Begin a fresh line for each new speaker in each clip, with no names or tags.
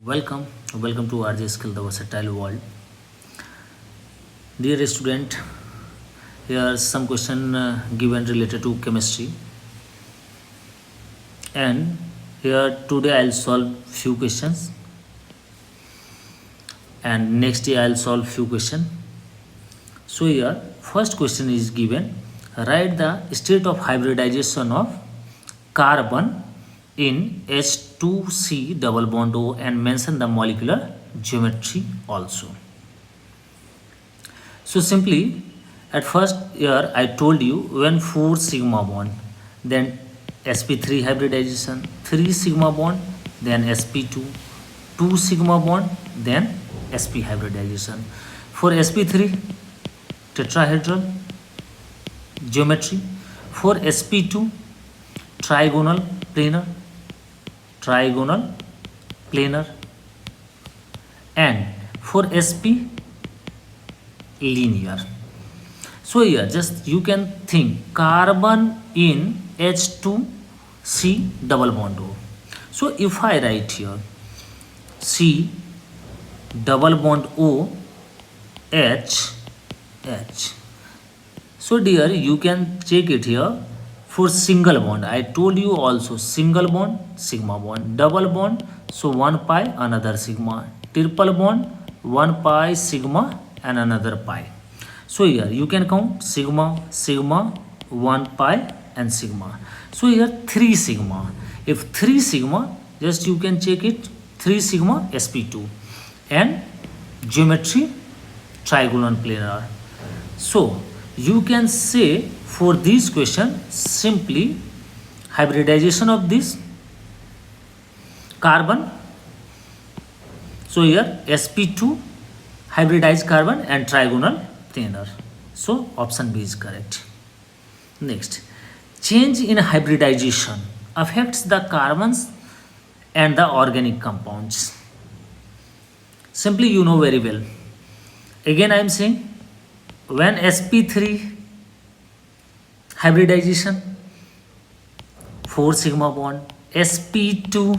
Welcome, welcome to RJ Skill, the versatile world. Dear student, here are some question given related to chemistry, and here today I'll solve few questions, and next day I'll solve few questions. So here, first question is given: write the state of hybridization of carbon in H2C double bond O and mention the molecular geometry also. So simply, at first here I told you when 4 sigma bond, then sp3 hybridization, 3 sigma bond, then sp2, 2 sigma bond, then sp hybridization. For sp3 tetrahedral geometry, for sp2 trigonal planar, and for sp linear. So here just you can think carbon in H2C double bond O. So if I write here C double bond O H. So dear, you can check it here for single bond. I told you also single bond, sigma bond, double bond, so 1 pi, another sigma, triple bond, 1 pi, sigma, and another pi. So here you can count sigma, 1 pi, and sigma. So here 3 sigma. If 3 sigma, just you can check it 3 sigma sp2 and geometry trigonal planar. So you can say for this question simply hybridization of this carbon. So here sp2 hybridized carbon and trigonal planar. So option B is correct. Next, change in hybridization affects the carbons and the organic compounds. Simply you know very well. Again I am saying when sp3 hybridization 4 sigma bond, sp2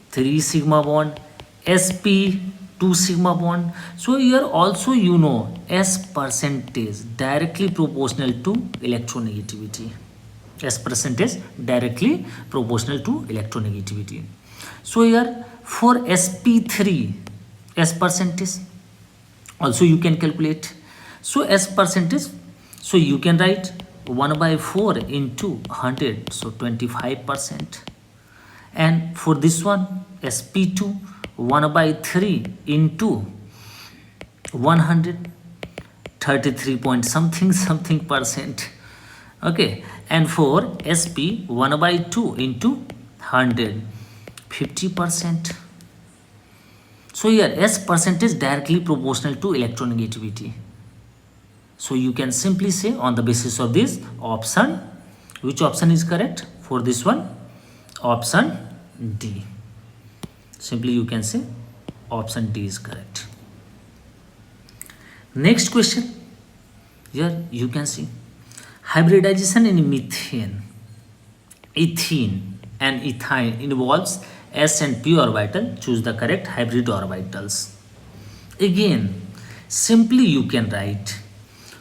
3 sigma bond, sp 2 sigma bond. So here also you know S percentage directly proportional to electronegativity. S percentage directly proportional to electronegativity. So here for sp3 S percentage also you can calculate. So S percentage, so you can write 1 by 4 into 100, so 25%. And for this one sp2 1 by 3 into 100, 33 point something percent. Okay, and for sp 1 by 2 into 100, 50%. So here S percentage directly proportional to electronegativity. So you can simply say on the basis of this option, which option is correct for this one? Option D. Simply you can say option D is correct. Next question, here you can see hybridization in methane, ethene and ethyne involves S and p orbital. Choose the correct hybrid orbitals. Again simply you can write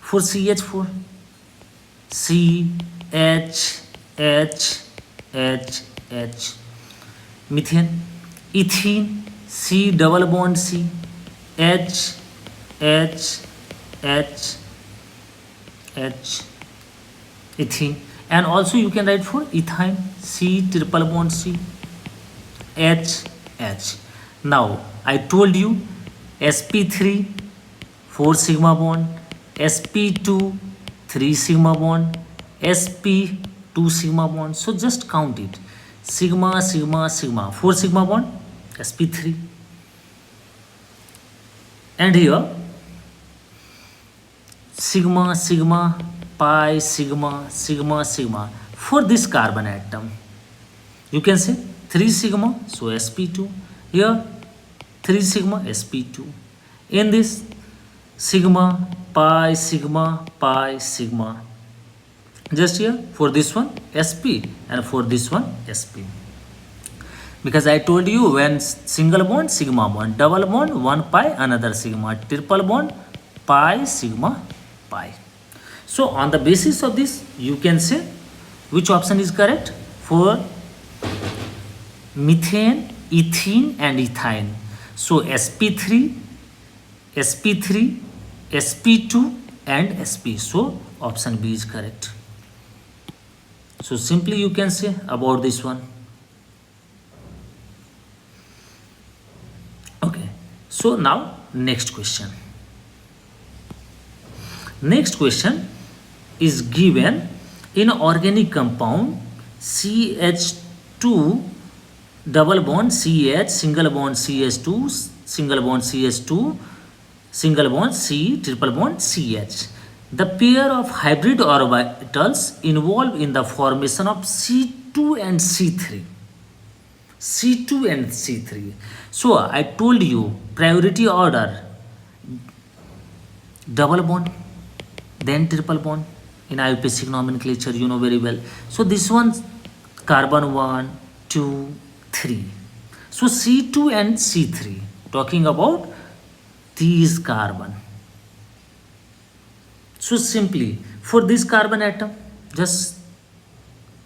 for CH4 C H H H H, methane, ethene C double bond C H H H H, ethene. And also you can write for ethyne C triple bond C H H. Now I told you sp3 4 sigma bond, sp2 3 sigma bond, sp 2 sigma bond. So just count it, sigma 4 sigma bond sp3, and here sigma pi sigma for this carbon atom. You can say 3 sigma, so sp2, here 3 sigma sp2, in this sigma pi sigma, just here for this one sp and for this one sp. because I told you when single bond sigma bond, double bond 1 pi another sigma, triple bond pi sigma pi. So on the basis of this you can say which option is correct for methane, ethene and ethine. So sp3, sp3, sp2 and sp. So option B is correct. So simply you can say about this one. Okay, so now next question. Next question is given in organic compound CH2 double bond CH single bond CH2 single bond CH2 single bond C triple bond CH. The pair of hybrid orbitals involved in the formation of C2 and C3. C2 and C3. So I told you priority order double bond, then triple bond in IUPAC nomenclature, you know very well. So this one carbon 1, 2, 3. So C2 and C3 talking about these carbon. So simply for this carbon atom just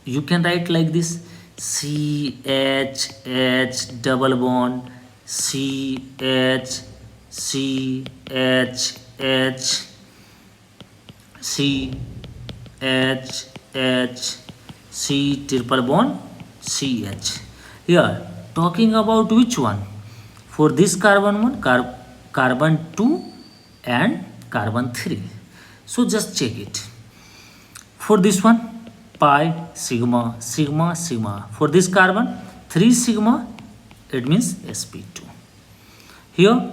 you can write like this CH H double bond CH CH H C H H C triple bond CH. Here talking about which one? For this carbon one, carbon 2 and carbon 3. So just check it. For this one pi sigma sigma sigma. For this carbon 3 sigma, it means sp2. Here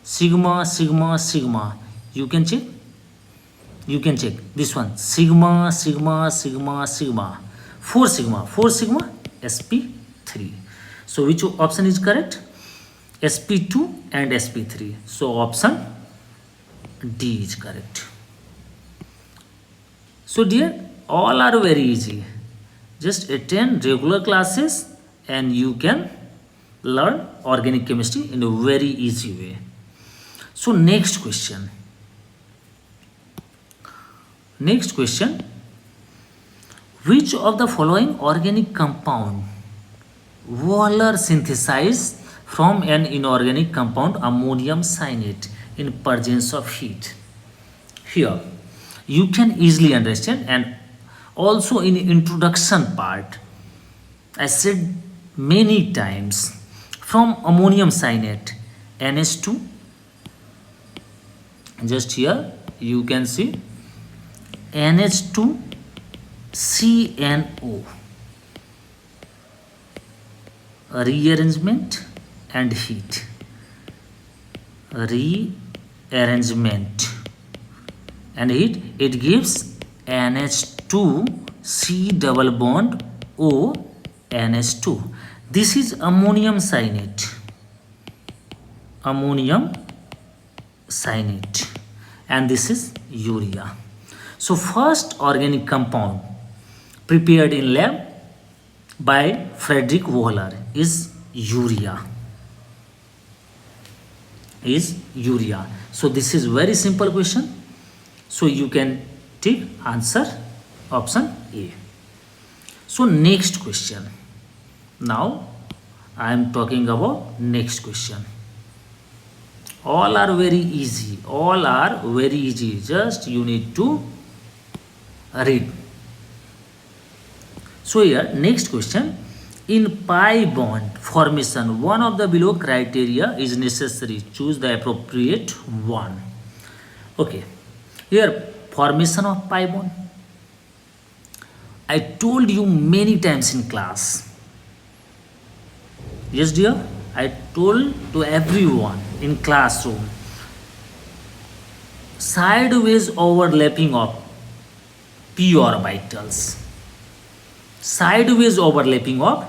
sigma sigma sigma, you can check this one sigma sigma sigma sigma, 4 sigma sp3. So which option is correct? sp2 and sp3. So option D is correct. So dear, all are very easy. Just attend regular classes and you can learn organic chemistry in a very easy way. So next question. Next question. Which of the following organic compound Wöhler synthesized from an inorganic compound ammonium cyanide in presence of heat? Here you can easily understand, and also in introduction part I said many times, from ammonium cyanide NH2, just here you can see NH2 CNO, rearrangement and heat, rearrangement and heat, it gives NH2 C double bond O NH2. This is ammonium cyanide, and this is urea. So first organic compound prepared in lab by Friedrich Wöhler is urea. So this is very simple question. So you can take answer option A. So next question. Now I am talking about next question. All are very easy. Just you need to read. So here next question. In pi bond formation, one of the below criteria is necessary. Choose the appropriate one. Okay. Here formation of pi bond. I told you many times in class. Yes dear, I told to everyone in classroom. Sideways overlapping of p orbitals. Sideways overlapping of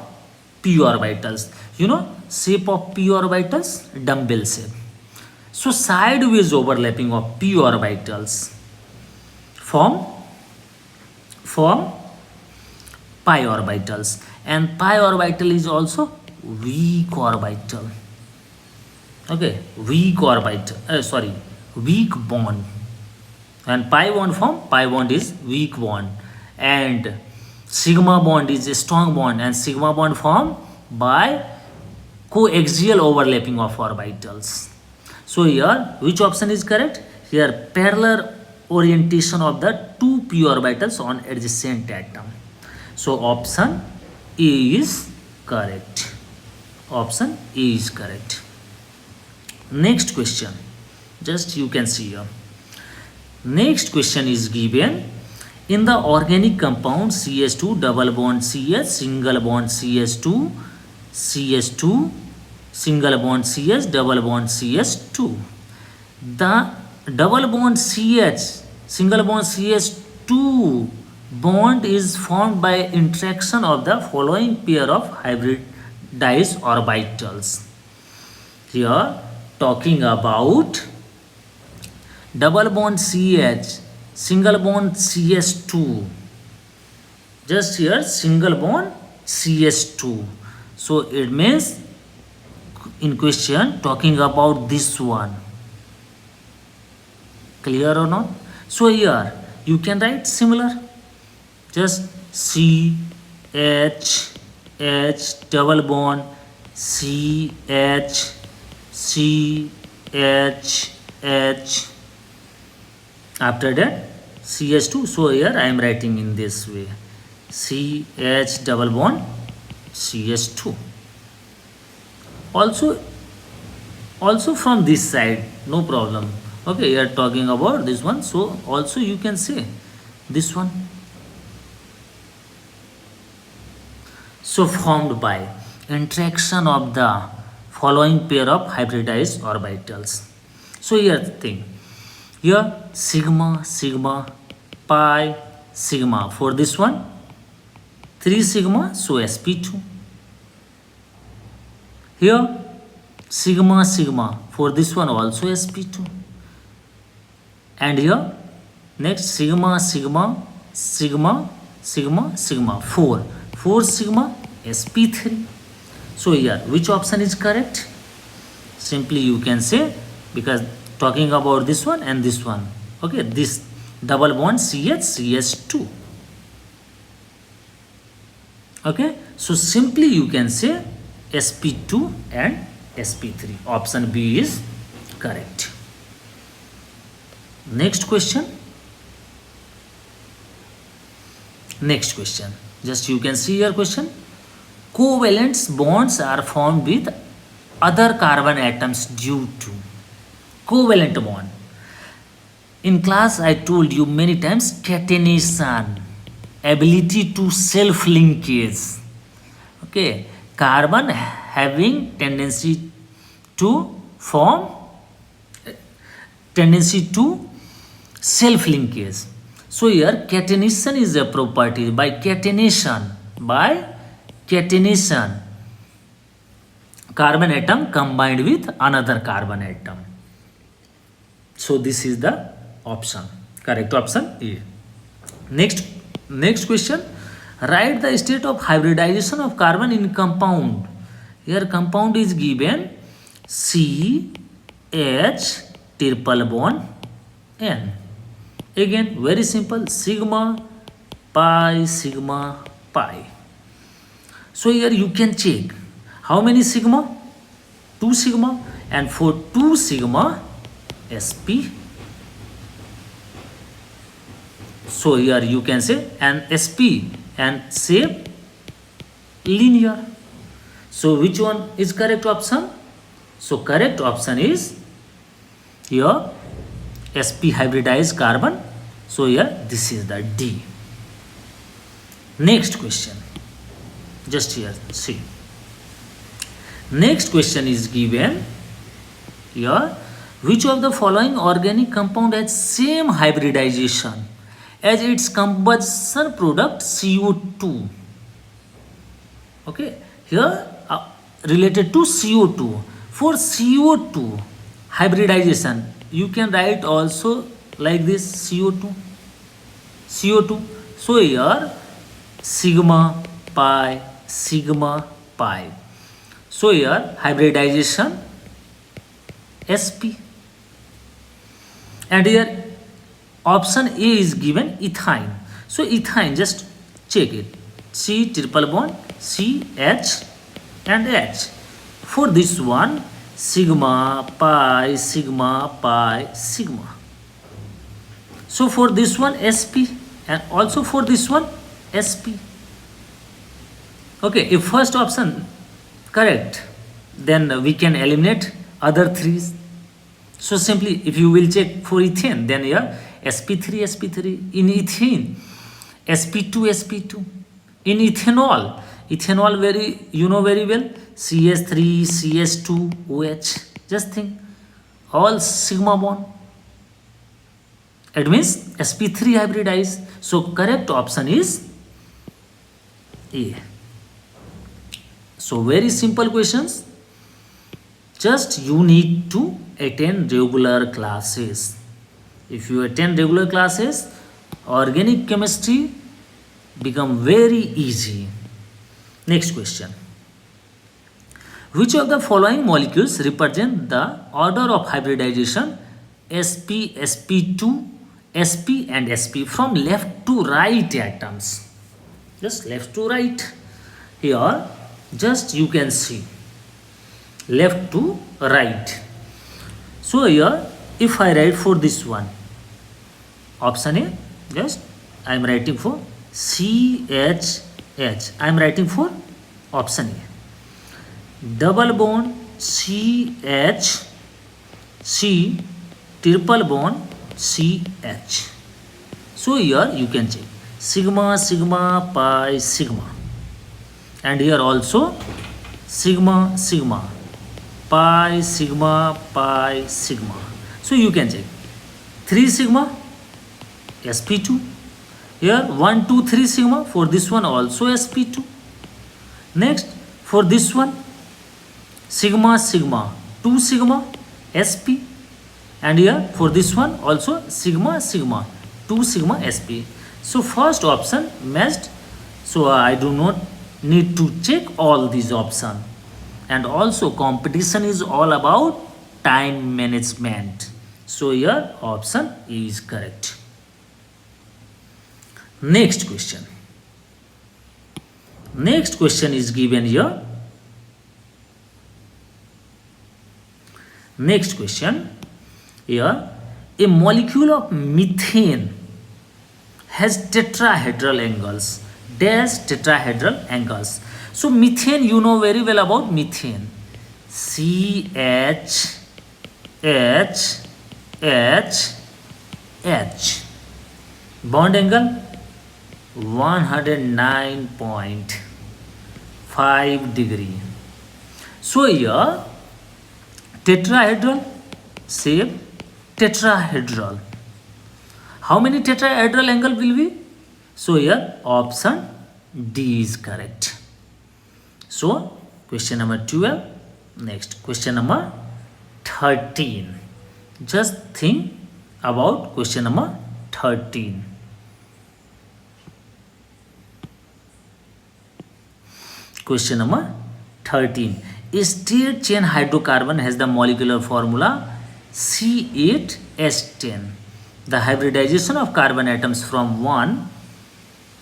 p orbitals. You know shape of p orbitals? Dumbbell shape. So sideways overlapping of p orbitals form pi orbitals, and pi orbital is also weak orbital. Okay, weak orbital, weak bond. And pi bond is weak bond, and sigma bond is a strong bond, and sigma bond formed by coaxial overlapping of orbitals. So here, which option is correct? Here, parallel orientation of the two p orbitals on adjacent atom. So option A is correct. Option A is correct. Next question, just you can see here. Next question is given, in the organic compound CH2 double bond CH single bond CH2 CH2 single bond CH double bond CH2, the double bond CH single bond CH2 bond is formed by interaction of the following pair of hybridized orbitals. Here talking about double bond CH single bond CH2, just here single bond CH2. So it means in question talking about this one. Clear or not? So here you can write similar, just C H H double bond C H C H H, after that CH2. So here I am writing in this way, CH double bond CH2. Also from this side, no problem. Okay, you are talking about this one, so also you can say this one. So formed by interaction of the following pair of hybridized orbitals. So here thing, here sigma sigma pi sigma, for this one 3 sigma, so sp2. Here sigma sigma, for this one also sp2. And here next sigma sigma sigma sigma sigma 4 sigma sp3. So here which option is correct? Simply you can say, because talking about this one and this one, okay, this double bond CH CH2. Okay, so simply you can say sp2 and sp3. Option B is correct. Next question. Next question, just you can see your question. Covalent bonds are formed with other carbon atoms due to covalent bond. In class I told you many times, catenation, ability to self linkage. Okay, carbon having tendency to self linkage. So here catenation is a property. By catenation, carbon atom combined with another carbon atom. So this is the option, correct option A. Next question, write the state of hybridization of carbon in compound. Here compound is given CH triple bond N. Again very simple, sigma pi sigma pi. So here you can check how many sigma, 2 sigma, and for 2 sigma sp. So here you can say an sp and shape linear. So which one is correct option? So correct option is here sp hybridized carbon. So here this is the D. Next question, just here see. Next question is given here, which of the following organic compound has same hybridization as its combustion product CO2? Okay, here related to CO2. For CO2 hybridization, you can write also like this, CO2. So here sigma pi sigma pi. So here hybridization sp, and here option A is given ethyne. So ethyne, just check it, C triple bond C H and H. For this one, sigma pi sigma pi sigma. So for this one sp, and also for this one sp. Okay, if first option correct, then we can eliminate other three. So simply if you will check for ethane, then here sp3 sp3, in ethene sp2 sp2, in ethanol, ethanol very, you know very well, ch3 ch2 oh. Just think, all sigma bond, it means sp3 hybridized. So correct option is A. So very simple questions, just you need to attend regular classes. If you attend regular classes, organic chemistry become very easy. Next question. Which of the following molecules represent the order of hybridization sp, sp2, sp and sp from left to right atoms? Just left to right. Here, just you can see left to right. So here, if I write for this one, option A, just I am writing for CHH. I am writing for option A. Double bond CH, C triple bond CH. So here you can check sigma sigma pi sigma, and here also sigma sigma pi sigma pi sigma. So you can check 3 sigma sp2, here 1 2 3 sigma, for this one also sp2. Next for this one sigma sigma 2 sigma sp, and here for this one also sigma sigma 2 sigma sp. So first option matched, so I do not need to check all these options. And also competition is all about time management. So here option A is correct. Next question. Next question is given here. Next question here. A molecule of methane has tetrahedral angles. Dash tetrahedral angles. So methane, you know very well about methane. CH, H, H, H. Bond angle 109.5 degree. So here tetrahedral, shape tetrahedral. How many tetrahedral angle will be? So here option D is correct. So question number 12. Next question number 13. Just think about question number 13. Question number 13. A straight chain hydrocarbon has the molecular formula C8H10. The hybridization of carbon atoms from one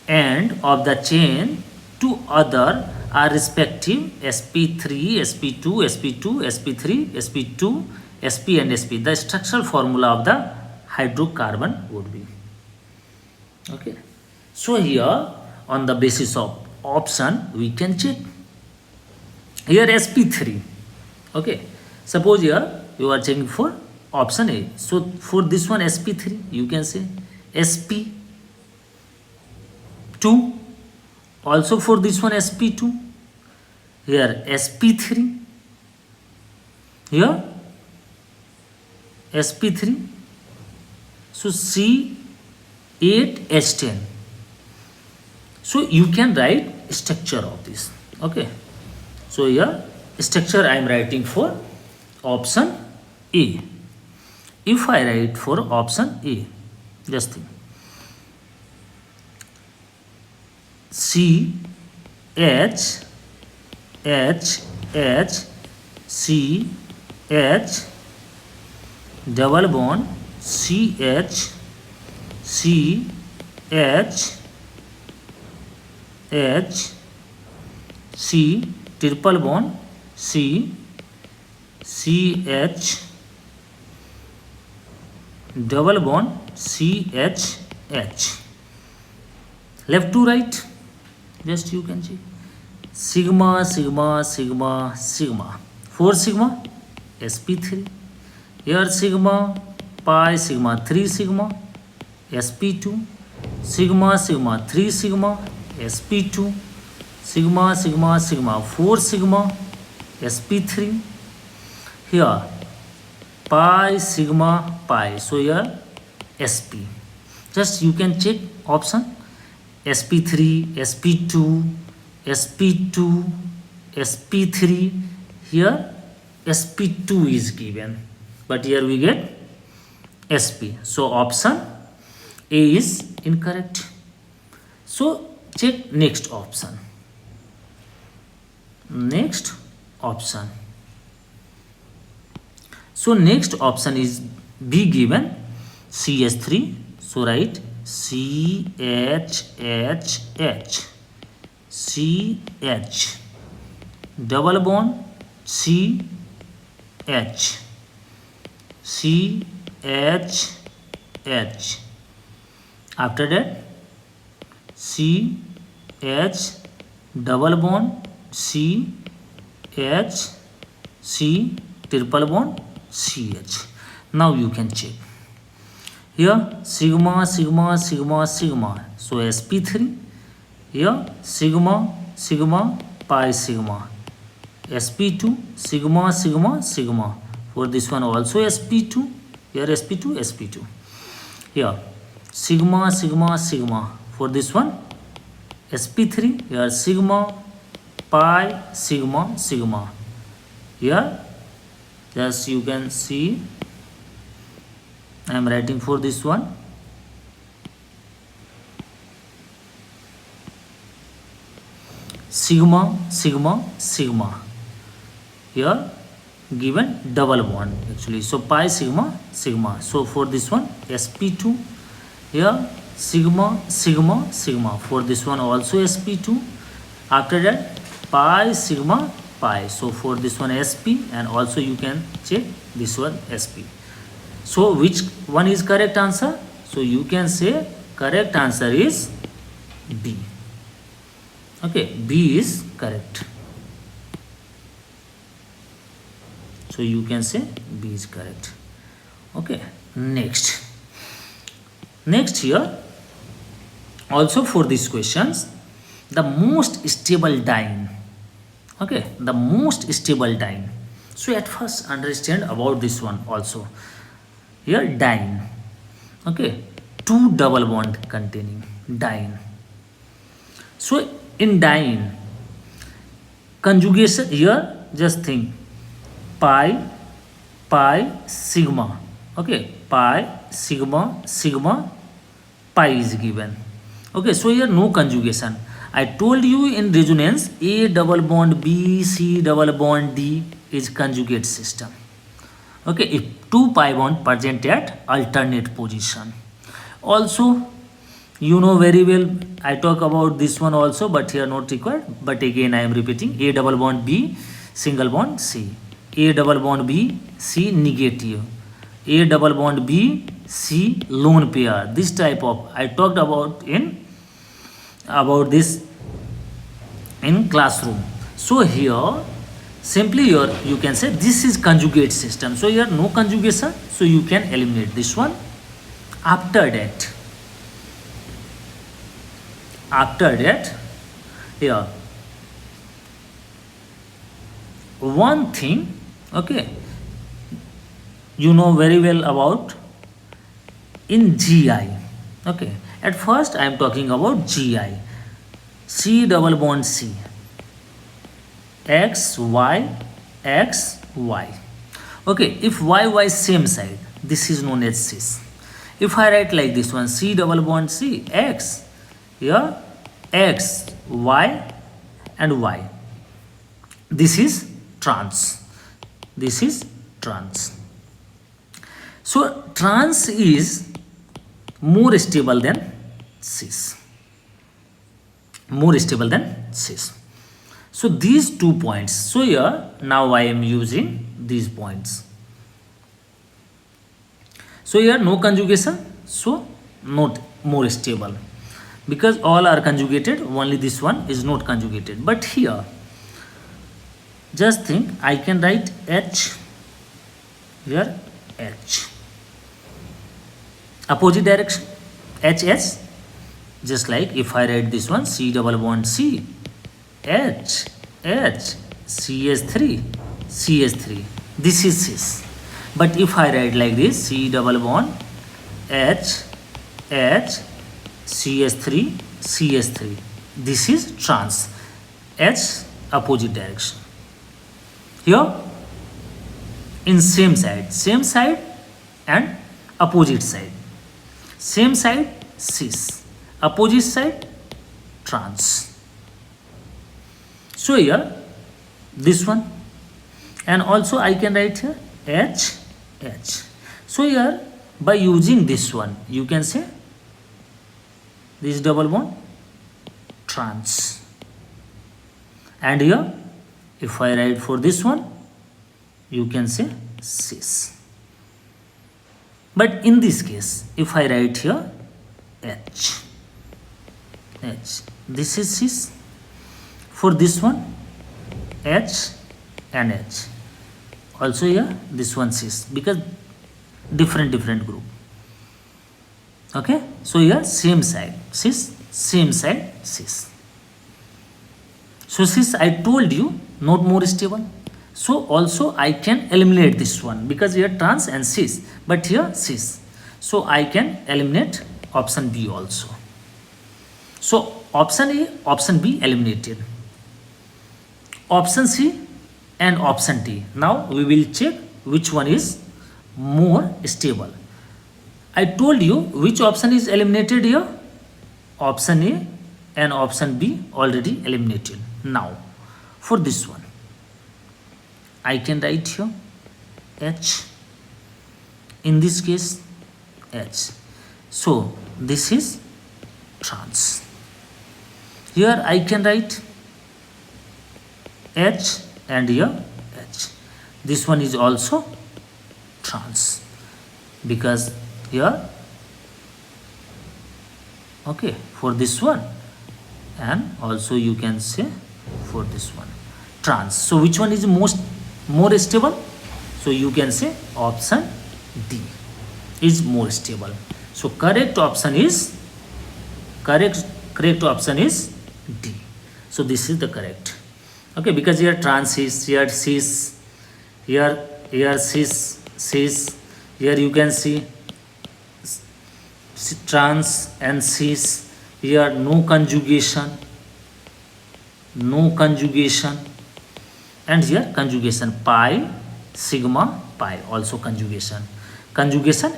end of the chain to other are respective sp3, sp2, sp2, sp3, sp2, sp and sp. The structural formula of the hydrocarbon would be. Okay. So here on the basis of option we can check. Here sp3. Okay. Suppose here you are checking for option A. So for this one sp3 you can say sp2. Also for this one sp2. Here sp3. Here sp3. So C8H10. So you can write structure of this. Okay. So here structure I am writing for option A. If I write for option A, just think. CH H H C H double bond C H C H H C triple bond C C H double bond C H H. Left to right, just you can see sigma sigma sigma sigma, 4 sigma sp3. Here sigma pi sigma 3 sigma sp2, sigma sigma 3 sigma sp2, sigma sigma sigma 4 sigma sp3. Here pi sigma pi, so here sp. Just you can check option sp3 sp2 sp2 sp3. Here sp2 is given, but here we get sp, so option A is incorrect. So check next option. Next option. So next option is B given CH3. So write CHHH, CH double bond CH, CHH. After that CH double bond CH, C triple bond CH. Now you can check. Here sigma sigma sigma sigma, so sp3. Here sigma sigma pi sigma sp2, sigma sigma sigma. For this one also sp2. Here sp2 sp2. Here sigma sigma sigma. For this one sp3. Here sigma pi sigma sigma. Here just you can see I am writing for this one sigma sigma sigma. Here given double bond actually, so pi sigma sigma. So for this one sp2. Here sigma sigma sigma. For this one also sp2. After that pi sigma pi. So for this one sp, and also you can check this one sp. So which one is correct answer? So you can say correct answer is B. Okay, B is correct. So you can say B is correct. Okay, next here also for these questions, the most stable diene. Okay, the most stable diene. So at first understand about this one also. Here diene. Okay, 2 double bond containing diene. So in diene conjugation, here just think pi sigma. Okay, pi sigma sigma pi is given. Okay, so here no conjugation. I told you in resonance A double bond B C double bond D is conjugate system. Okay, if 2 pi bond present at alternate position. Also you know very well, I talk about this one also, but here not required, but again I am repeating. A double bond B single bond C, A double bond B C negative, A double bond B C lone pair. This type of I talked about this in classroom. So here simply here you can say this is conjugate system. So here no conjugation, so you can eliminate this one. After that here one thing, okay, you know very well about in GI. Okay, at first I am talking about GI. C double bond C, X Y X Y. Okay, if Y same side, this is known as cis. If I write like this one, C double bond C, X, here X, Y and Y. This is trans. This is trans. So trans is more stable than cis. More stable than cis. So these 2 points. So here now I am using these points. So here no conjugation, so not more stable, because all are conjugated, only this one is not conjugated. But here just think, I can write H here, H opposite direction, HS, just like if I write this one, C double bond C, H, H, CS3, CS3, this is cis. But if I write like this, C double bond H, H, CS3, CS3, this is trans, H opposite direction. Here in same side and opposite side. Same side cis, opposite side trans. So here this one, and also I can write here H, H. So here by using this one you can say this double bond trans, and here if I write for this one you can say cis. But in this case if I write here H, H, this is cis. For this one H and H, also here this one cis, because different group. Okay, so here same side cis, same side cis. So cis I told you not more stable, so also I can eliminate this one, because here trans and cis, but here cis, so I can eliminate option B also. So option A, option B eliminated, option C and option D. Now we will check which one is more stable. I told you which option is eliminated here, option A and option B already eliminated. Now for this one I can write here H, in this case H, so this is trans. Here I can write H and here H, this one is also trans, because here okay for this one, and also you can say for this one trans. So which one is more stable? So you can say option D is more stable. So correct option is D. So this is the correct. Okay, because here trans is, here cis, here cis, here you can see trans and cis, here no conjugation, and here conjugation, pi, sigma, pi, also conjugation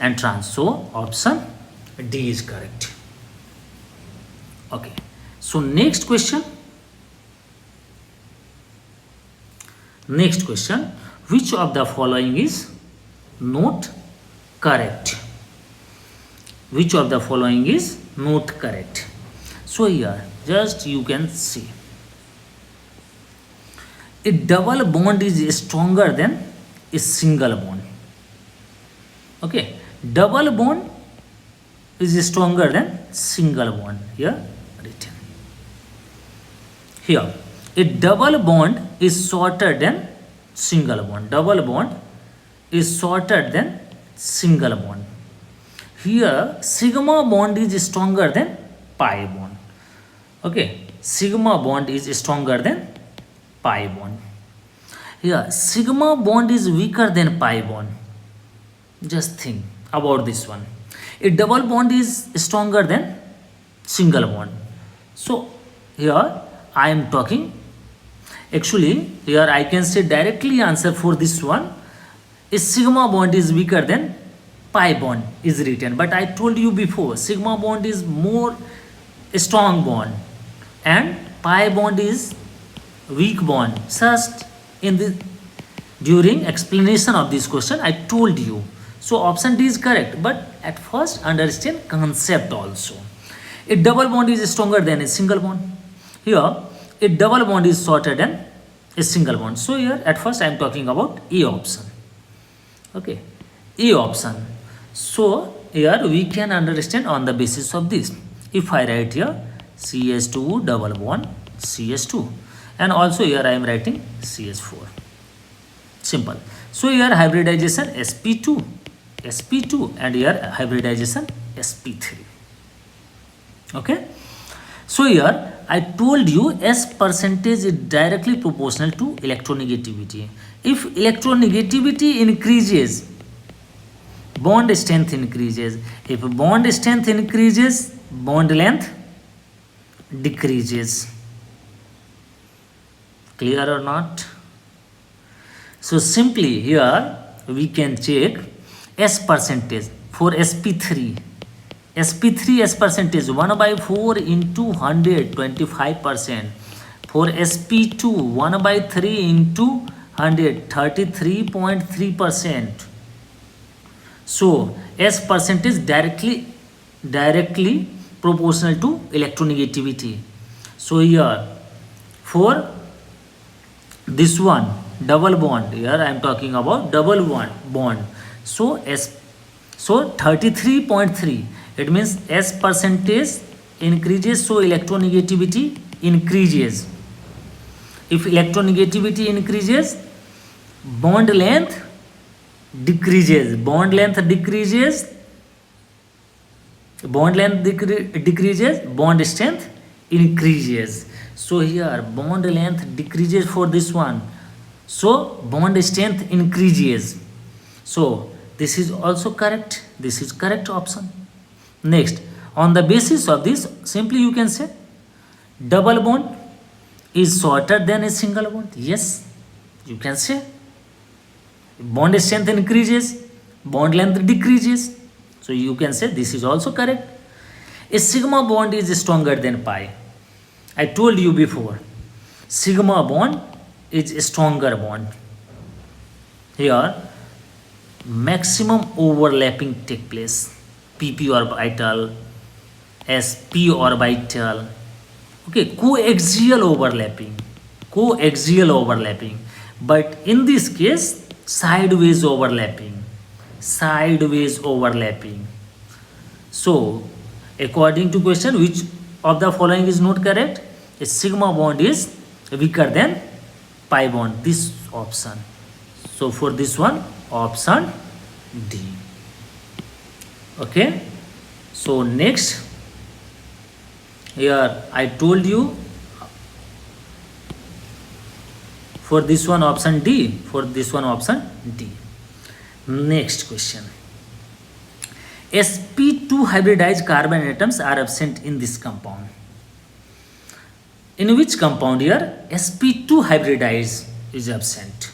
and trans. So option D is correct. Okay, so next question, which of the following is not correct? Which of the following is not correct? So here just you can see a double bond is stronger than a single bond. Okay, double bond is stronger than single bond. Here written. Here a double bond is shorter than single bond. Double bond is shorter than single bond. Here sigma bond is stronger than pi bond. Okay, sigma bond is stronger than pi bond. Here sigma bond is weaker than pi bond. Just think about this one. A double bond is stronger than single bond. So here I am talking, actually here I can say directly answer for this one. A sigma bond is weaker than pi bond is written, but I told you before sigma bond is more strong bond and pi bond is weak bond. Just in the during explanation of this question, I told you. So option D is correct. But at first, understand concept also. A double bond is stronger than a single bond. Here, a double bond is shorter than a single bond. So here, at first, I am talking about A option. Okay, A option. So here we can understand on the basis of this. If I write here CH2 double bond CH2, and also here I am writing CH4. Simple. So here hybridization sp2 and here hybridization sp3. Okay. So here I told you S percentage is directly proportional to electronegativity. If electronegativity increases, bond strength increases. If bond strength increases, bond length decreases. Clear or not? So simply here we can check S percentage for sp3. sp3 S percentage 1 by 4 into 100, 25%. For sp2 1 by 3 into 100, 33.3%. So S percentage directly proportional to electronegativity. So here for this one double bond, here I am talking about double bond. So 33.3, it means S percentage increases, so electronegativity increases. If electronegativity increases, bond length decreases. Bond length decreases, bond strength increases. So here bond length decreases for this one, so bond strength increases. So this is also correct. This is correct option. Next, on the basis of this, simply you can say double bond is shorter than a single bond. Yes, you can say. Bond strength increases, bond length decreases. So you can say this is also correct. A sigma bond is stronger than pi. I told you before, sigma bond is a stronger bond. Here, maximum overlapping take place. PP orbital, sp orbital. Okay, coaxial overlapping. But in this case, sideways overlapping. So according to question, which of the following is not correct? A sigma bond is weaker than pi bond. This option. So for this one, option D. Okay. So next, here I told you for this one option D. For this one option D. Next question. sp2 hybridized carbon atoms are absent in this compound. In which compound here sp2 hybridized is absent?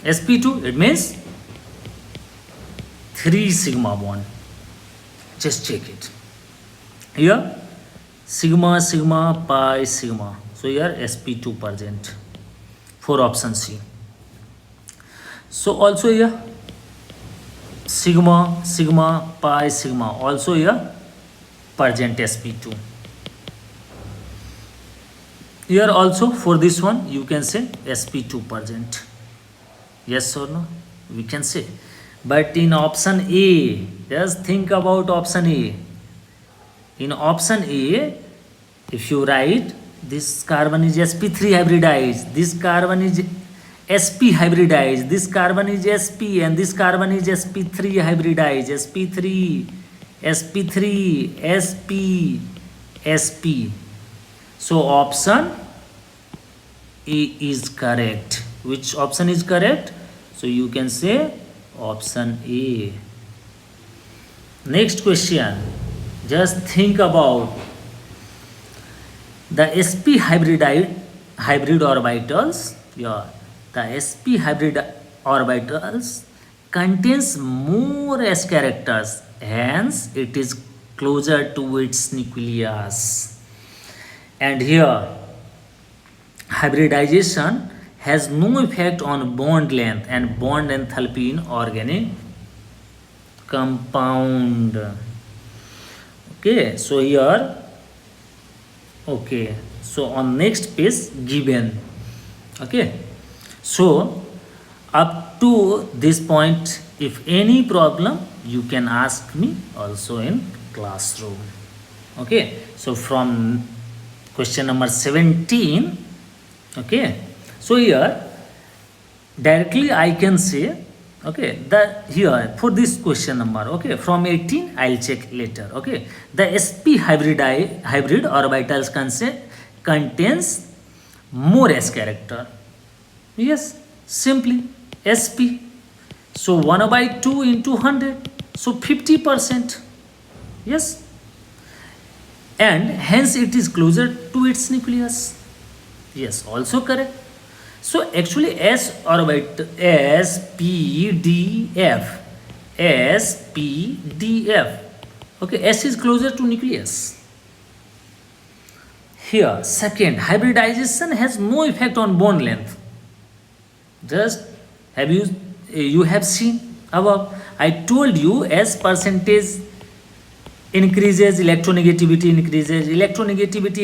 sp2, it means 3 sigma bond. Just check it. Here sigma, pi, sigma. So here sp2 present for option C. So also here sigma, pi, sigma, also here present sp2. Here also for this one you can say sp2 present. Yes or no? We can say. But in option A, just think about option A. In option A, if you write this carbon is sp3 hybridized, this carbon is sp hybridized, this carbon is sp, and this carbon is sp3 hybridized, sp. So option A is correct. Which option is correct? So you can say option A. Next question. Just think about the sp hybrid orbitals. Yeah, the sp hybrid orbitals contains more s characters, hence it is closer to its nucleus. And here hybridization has no effect on bond length and bond enthalpy in organic compound. Okay, so here, okay, so on next page given. Okay, so up to this point, if any problem, you can ask me also in classroom. Okay, so from question number 17, okay, so here directly I can say, okay, the here for this question number, okay, from 18 I'll check later. Okay, the sp hybrid orbitals contains more s character. Yes, simply sp, so 1 by 2 into 100, so 50%. Yes, and hence it is closer to its nucleus. Yes, also correct. So actually s orbit s p d f. Okay, s is closer to nucleus. Here second, hybridization has no effect on bond length. Just have you have seen above, I told you as percentage increases, electronegativity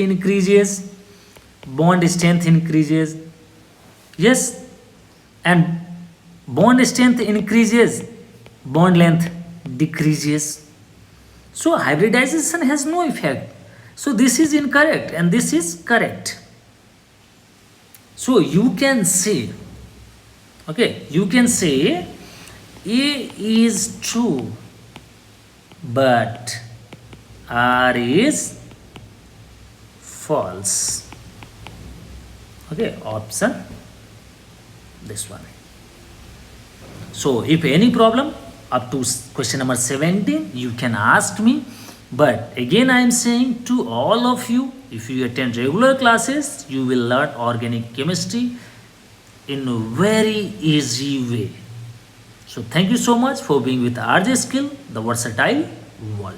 increases, bond strength increases. Yes, and bond strength increases, bond length decreases. So hybridization has no effect. So this is incorrect and this is correct. So you can say, okay, you can say A is true, but R is false. Okay, option this one. So if any problem up to question number 17, you can ask me. But again I am saying to all of you, if you attend regular classes, you will learn organic chemistry in a very easy way. So thank you so much for being with RJ Skill, the versatile world.